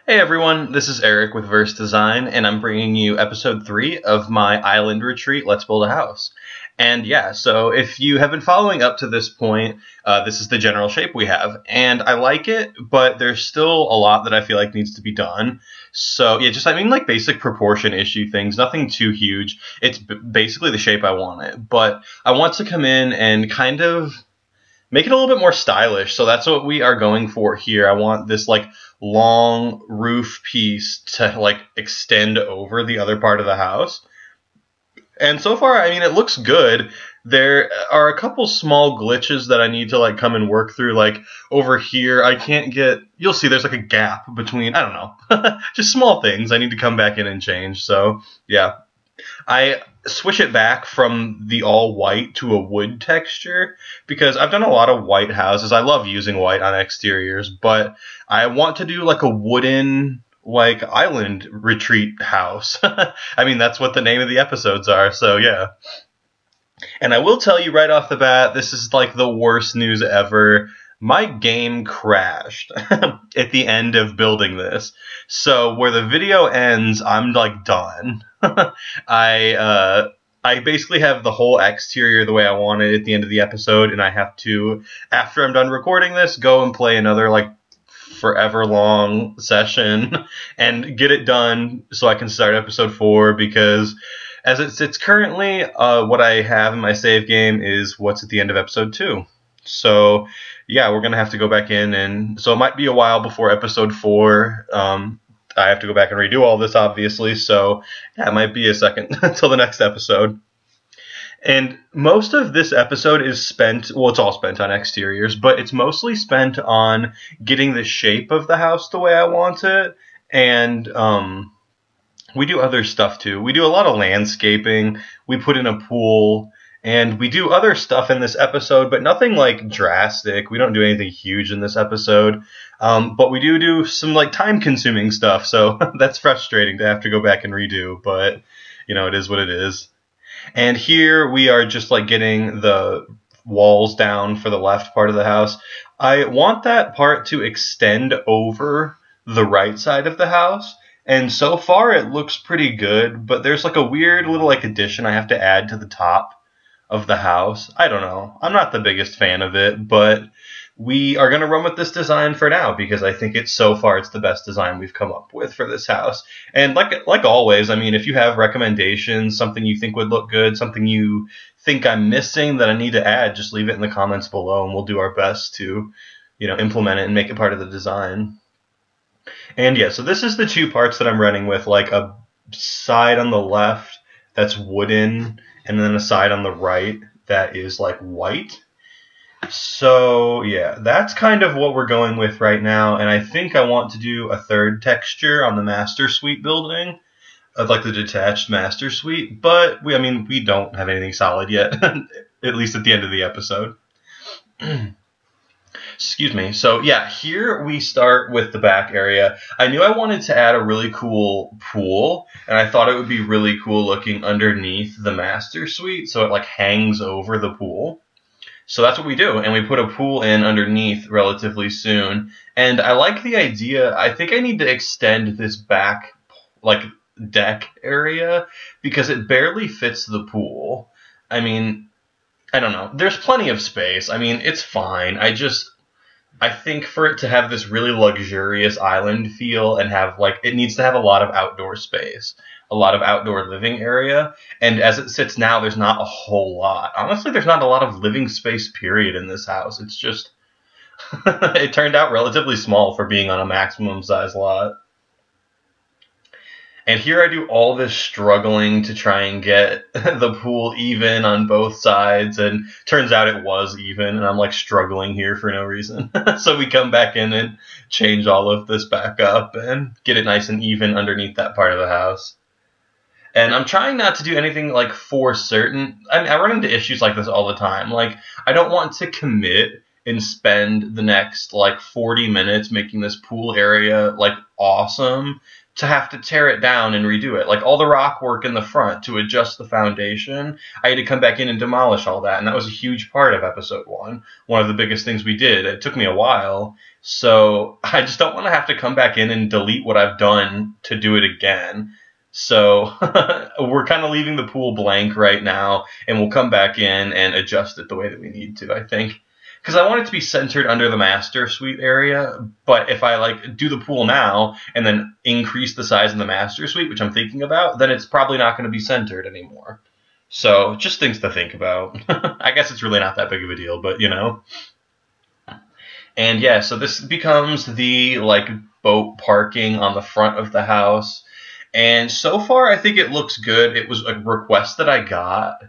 Hey everyone, this is Eric with Verse Design, and I'm bringing you episode 3 of my island retreat, Let's Build a House. And yeah, so if you have been following up to this point, this is the general shape we have. And I like it, but there's still a lot that I feel like needs to be done. So yeah, like basic proportion issue things, nothing too huge. It's basically the shape I want it. But I want to come in and kind of make it a little bit more stylish. So that's what we are going for here. I want this like long roof piece to like extend over the other part of the house. And so far, I mean, it looks good. There are a couple small glitches that I need to like come and work through. Like over here, I can't get, you'll see there's like a gap between, I don't know, just small things I need to come back in and change. So yeah, I switch it back from the all white to a wood texture because I've done a lot of white houses. I love using white on exteriors, but I want to do like a wooden like island retreat house. I mean, that's what the name of the episodes are. So yeah. And I will tell you right off the bat, this is like the worst news ever. My game crashed at the end of building this. So where the video ends, I'm like done. I basically have the whole exterior the way I want it at the end of the episode, and I have to, after I'm done recording this, go and play another like forever long session and get it done so I can start episode 4 because as it sits currently, what I have in my save game is what's at the end of episode 2. So yeah, we're going to have to go back in, and so it might be a while before episode 4. I have to go back and redo all this, obviously, so yeah, it might be a second until the next episode. And most of this episode is spent, well, it's all spent on exteriors, but it's mostly spent on getting the shape of the house the way I want it, and we do other stuff too. We do a lot of landscaping, we put in a pool, and we do other stuff in this episode, but nothing like drastic. We don't do anything huge in this episode. But we do some like time consuming stuff. So that's frustrating to have to go back and redo, but you know, it is what it is. And here we are just like getting the walls down for the left part of the house. I want that part to extend over the right side of the house. And so far it looks pretty good, but there's like a weird little like addition I have to add to the top of the house. I don't know. I'm not the biggest fan of it, but we are going to run with this design for now because I think it's the best design we've come up with for this house. And like always, I mean, if you have recommendations, something you think would look good, something you think I'm missing that I need to add, just leave it in the comments below and we'll do our best to, you know, implement it and make it part of the design. And yeah, so this is the two parts that I'm running with, like a side on the left that's wooden and then a side on the right that is like white. So yeah, that's kind of what we're going with right now, and I think I want to do a third texture on the master suite building. I'd like the detached master suite, but we don't have anything solid yet, at least at the end of the episode. Excuse me. So yeah, here we start with the back area. I knew I wanted to add a really cool pool, and I thought it would be really cool looking underneath the master suite, so it like hangs over the pool. So that's what we do, and we put a pool in underneath relatively soon. And I like the idea. I think I need to extend this back like deck area because it barely fits the pool. I mean, I don't know. There's plenty of space. I mean, it's fine. I think for it to have this really luxurious island feel and have like, it needs to have a lot of outdoor space, a lot of outdoor living area. And as it sits now, there's not a whole lot. Honestly, there's not a lot of living space, period, in this house. It's just, it turned out relatively small for being on a maximum size lot. And here I do all this struggling to try and get the pool even on both sides, and turns out it was even, and I'm like struggling here for no reason. So we come back in and change all of this back up and get it nice and even underneath that part of the house. And I'm trying not to do anything like for certain. I mean, I run into issues like this all the time. Like, I don't want to commit and spend the next like 40 minutes making this pool area like awesome to have to tear it down and redo it. Like all the rock work in the front to adjust the foundation, I had to come back in and demolish all that. And that was a huge part of episode 1. One of the biggest things we did. It took me a while. So I just don't want to have to come back in and delete what I've done to do it again. So we're kind of leaving the pool blank right now, and we'll come back in and adjust it the way that we need to, I think. Because I want it to be centered under the master suite area, but if I like do the pool now and then increase the size of the master suite, which I'm thinking about, then it's probably not going to be centered anymore. So just things to think about. I guess it's really not that big of a deal, but you know. And yeah, so this becomes the like boat parking on the front of the house. And so far, I think it looks good. It was a request that I got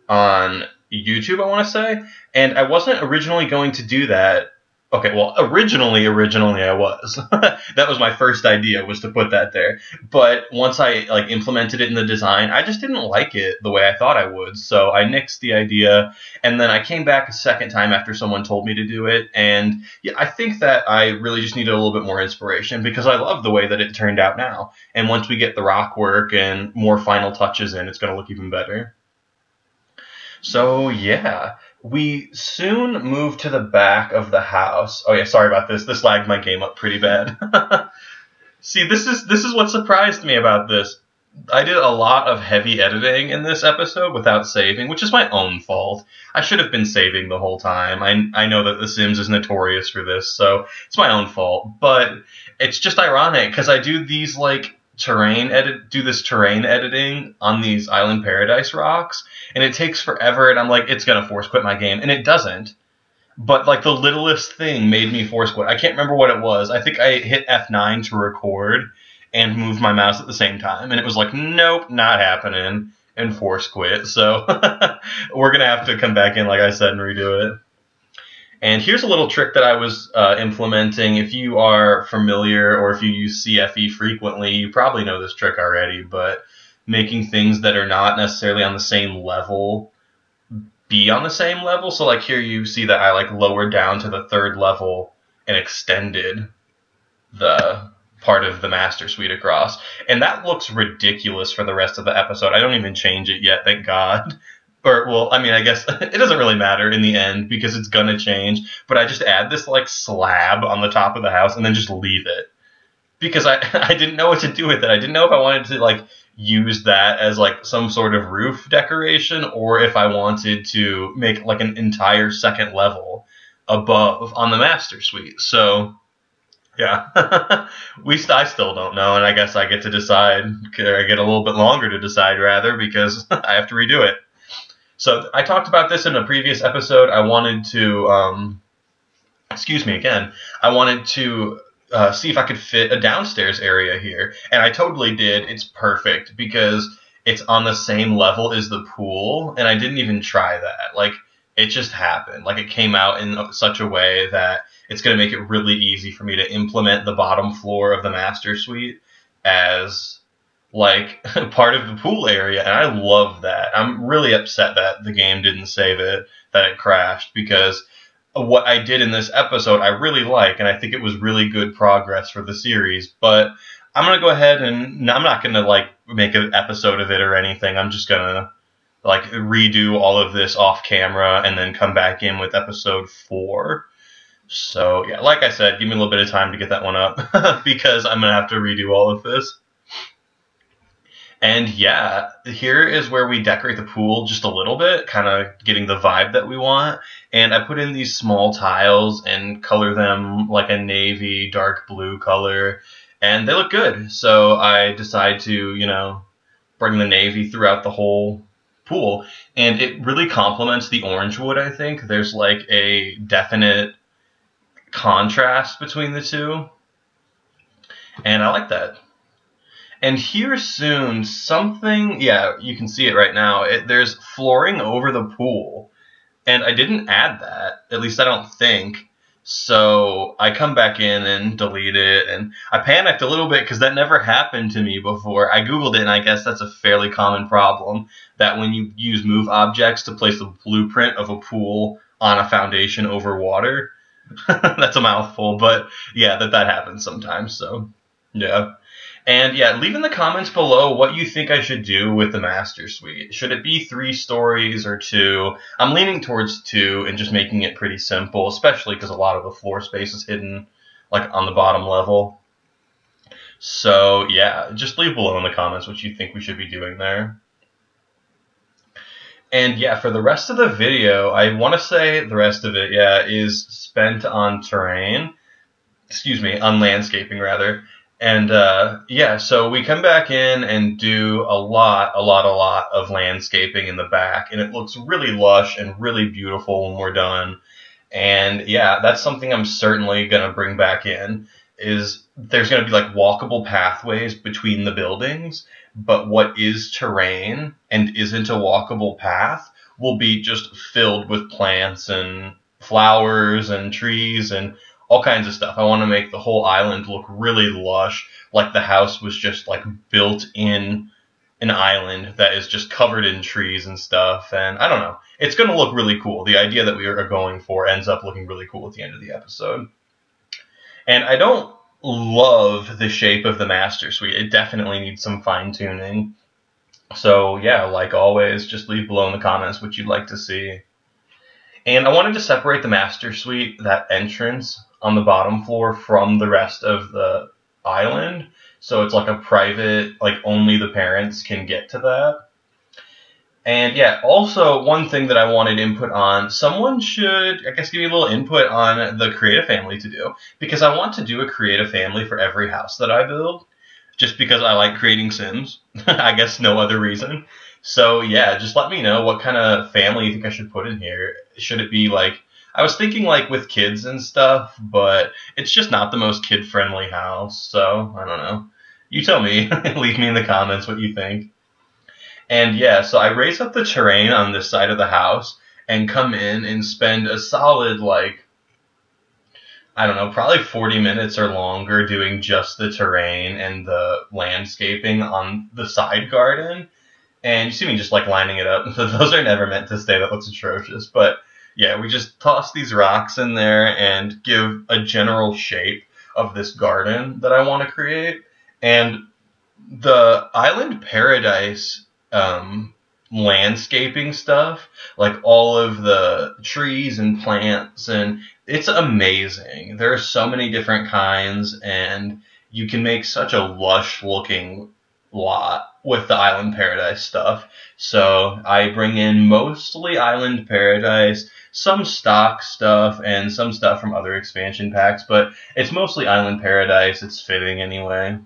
on YouTube, I want to say. And I wasn't originally going to do that. Okay, well, originally I was. That was my first idea, was to put that there. But once I like implemented it in the design, I just didn't like it the way I thought I would. So I nixed the idea, and then I came back a second time after someone told me to do it. And yeah, I think that I really just needed a little bit more inspiration, because I love the way that it turned out now. And once we get the rock work and more final touches in, it's going to look even better. So yeah, we soon move to the back of the house. Oh yeah, sorry about this. This lagged my game up pretty bad. See, this is what surprised me about this. I did a lot of heavy editing in this episode without saving, which is my own fault. I should have been saving the whole time. I know that The Sims is notorious for this, so it's my own fault. But it's just ironic, because I do these like terrain editing on these Island Paradise rocks, and it takes forever, and I'm like, it's gonna force quit my game, and it doesn't. But like the littlest thing made me force quit. I can't remember what it was. I think I hit F9 to record and move my mouse at the same time, and it was like, nope, not happening, and force quit. So we're gonna have to come back in, like I said, and redo it. And here's a little trick that I was implementing. If you are familiar, or if you use CFE frequently, you probably know this trick already, but making things that are not necessarily on the same level be on the same level. So like here you see that I like lowered down to the 3rd level and extended the part of the master suite across. And that looks ridiculous for the rest of the episode. I don't even change it yet, thank God. Or, well, I mean, I guess it doesn't really matter in the end, because it's gonna change. But I just add this like slab on the top of the house and then just leave it, because I didn't know what to do with it. I didn't know if I wanted to like use that as like some sort of roof decoration, or if I wanted to make like an entire 2nd level above on the master suite. So yeah, I still don't know, and I guess I get to decide, or I get a little bit longer to decide rather, because I have to redo it. So I talked about this in a previous episode. I wanted to, excuse me again, I wanted to see if I could fit a downstairs area here. And I totally did. It's perfect, because it's on the same level as the pool, and I didn't even try that. Like, it just happened. Like, it came out in such a way that it's going to make it really easy for me to implement the bottom floor of the master suite as like part of the pool area, and I love that. I'm really upset that the game didn't save it, that it crashed, because what I did in this episode I really like, and I think it was really good progress for the series. But I'm gonna go ahead and I'm not gonna like make an episode of it or anything. I'm just gonna like redo all of this off camera and then come back in with episode 4. So yeah, like I said, give me a little bit of time to get that one up because I'm gonna have to redo all of this. And yeah, here is where we decorate the pool just a little bit, kind of getting the vibe that we want. And I put in these small tiles and color them like a navy, dark blue color, and they look good. So I decide to, you know, bring the navy throughout the whole pool. And it really complements the orange wood, I think. There's like a definite contrast between the two. And I like that. And here soon, something, yeah, you can see it right now. There's flooring over the pool. And I didn't add that, at least I don't think. So I come back in and delete it. And I panicked a little bit because that never happened to me before. I Googled it, and I guess that's a fairly common problem, that when you use move objects to place the blueprint of a pool on a foundation over water, that's a mouthful, but yeah, that happens sometimes. So yeah. And yeah, leave in the comments below what you think I should do with the master suite. Should it be 3 stories or 2? I'm leaning towards 2 and just making it pretty simple, especially because a lot of the floor space is hidden like on the bottom level. So yeah, just leave below in the comments what you think we should be doing there. And yeah, for the rest of the video, I want to say the rest of it, yeah, is spent on terrain. Excuse me, on landscaping rather. And yeah, so we come back in and do a lot of landscaping in the back, and it looks really lush and really beautiful when we're done. And yeah, that's something I'm certainly gonna bring back in. Is there's gonna be like walkable pathways between the buildings, but what is terrain and isn't a walkable path will be just filled with plants and flowers and trees and all kinds of stuff. I want to make the whole island look really lush, like the house was just like built in an island that is just covered in trees and stuff. And I don't know, it's going to look really cool. The idea that we are going for ends up looking really cool at the end of the episode. And I don't love the shape of the master suite. It definitely needs some fine tuning. So yeah, like always, just leave below in the comments what you'd like to see. And I wanted to separate the master suite, that entrance on the bottom floor, from the rest of the island. So it's like a private, like only the parents can get to that. And yeah, also one thing that I wanted input on, someone should, I guess, give me a little input on the creative family to do. Because I want to do a creative family for every house that I build. Just because I like creating Sims. I guess no other reason. So yeah, just let me know what kind of family you think I should put in here. Should it be like, I was thinking like with kids and stuff, but it's just not the most kid-friendly house. So I don't know. You tell me. Leave me in the comments what you think. And yeah, so I raise up the terrain on this side of the house and come in and spend a solid, like, I don't know, probably 40 minutes or longer doing just the terrain and the landscaping on the side garden. And you see me just like lining it up. Those are never meant to stay. That looks atrocious. But yeah, we just toss these rocks in there and give a general shape of this garden that I want to create. And the Island Paradise landscaping stuff, like all of the trees and plants, and it's amazing. There are so many different kinds, and you can make such a lush looking lot with the Island Paradise stuff. So I bring in mostly Island Paradise, some stock stuff, and some stuff from other expansion packs, but it's mostly Island Paradise. It's fitting anyway.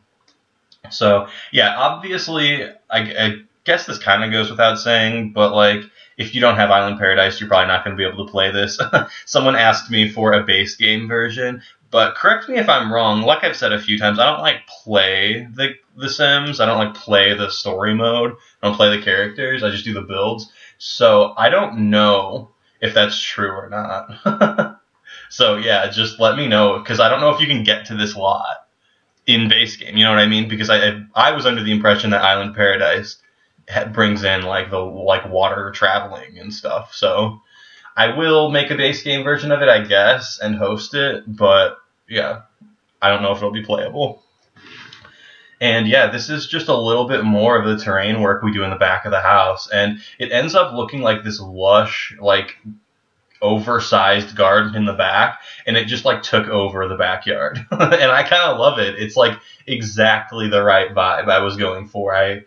So yeah, obviously, I guess this kind of goes without saying, but like, if you don't have Island Paradise, you're probably not going to be able to play this. Someone asked me for a base game version, but correct me if I'm wrong. Like I've said a few times, I don't like play the Sims. I don't like play the story mode. I don't play the characters. I just do the builds. So I don't know if that's true or not. So yeah, just let me know, because I don't know if you can get to this lot in base game. You know what I mean? Because I was under the impression that Island Paradise brings in like the water traveling and stuff. So I will make a base game version of it, I guess, and host it, but yeah, I don't know if it'll be playable. And yeah, this is just a little bit more of the terrain work we do in the back of the house, and it ends up looking like this lush, like oversized garden in the back, and it just like took over the backyard. And I kind of love it. It's like exactly the right vibe I was going for.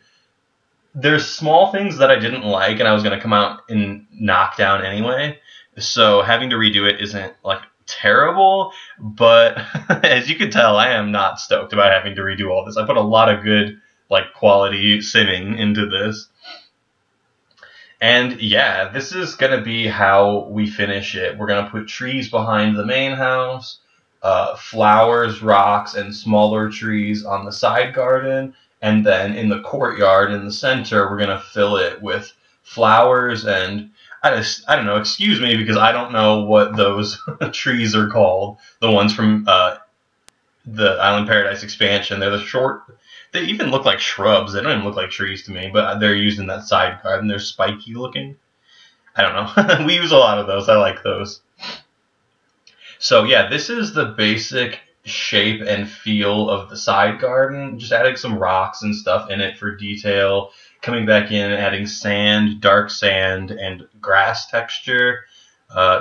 There's small things that I didn't like, and I was going to come out and knock down anyway. So having to redo it isn't like terrible, but as you can tell, I am not stoked about having to redo all this. I put a lot of good like quality simming into this. And yeah, this is going to be how we finish it. We're going to put trees behind the main house, flowers, rocks, and smaller trees on the side garden. And then in the courtyard in the center, we're going to fill it with flowers and, I don't know, excuse me, because I don't know what those trees are called. The ones from the Island Paradise expansion. They're the short, they even look like shrubs. They don't even look like trees to me, but they're used in that side garden. They're spiky looking. I don't know. We use a lot of those. I like those. So yeah, this is the basic shape and feel of the side garden, just adding some rocks and stuff in it for detail, coming back in and adding sand, dark sand, and grass texture.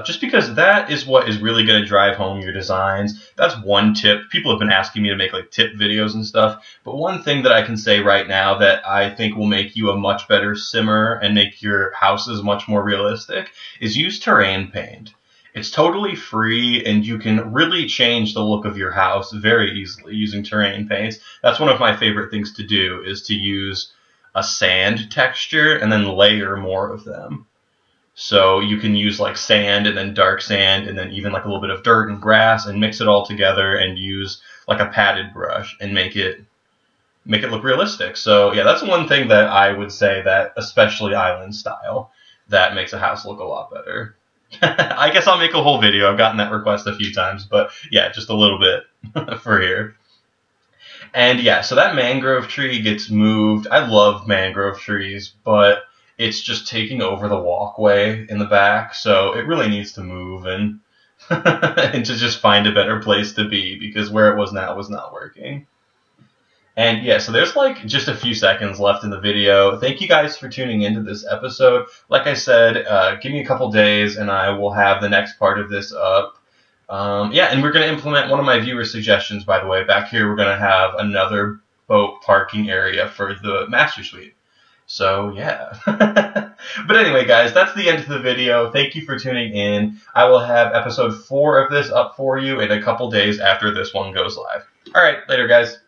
Just because that is what is really going to drive home your designs. That's one tip. People have been asking me to make like tip videos and stuff, but one thing that I can say right now that I think will make you a much better simmer and make your houses much more realistic is use terrain paint. It's totally free, and you can really change the look of your house very easily using terrain paints. That's one of my favorite things to do, is to use a sand texture and then layer more of them. So you can use like sand and then dark sand and then even like a little bit of dirt and grass and mix it all together and use like a padded brush and make it look realistic. So yeah, that's one thing that I would say that, especially island style, that makes a house look a lot better. I guess I'll make a whole video. I've gotten that request a few times, but yeah, just a little bit for here. And yeah, so that mangrove tree gets moved. I love mangrove trees, but it's just taking over the walkway in the back, so it really needs to move and and to just find a better place to be, because where it was now was not working. And yeah, so there's like just a few seconds left in the video. Thank you guys for tuning into this episode. Like I said, give me a couple days and I will have the next part of this up. Yeah, and we're going to implement one of my viewer suggestions, by the way. Back here, we're going to have another boat parking area for the master suite. So, yeah. But anyway, guys, that's the end of the video. Thank you for tuning in. I will have episode 4 of this up for you in a couple days after this one goes live. All right, later, guys.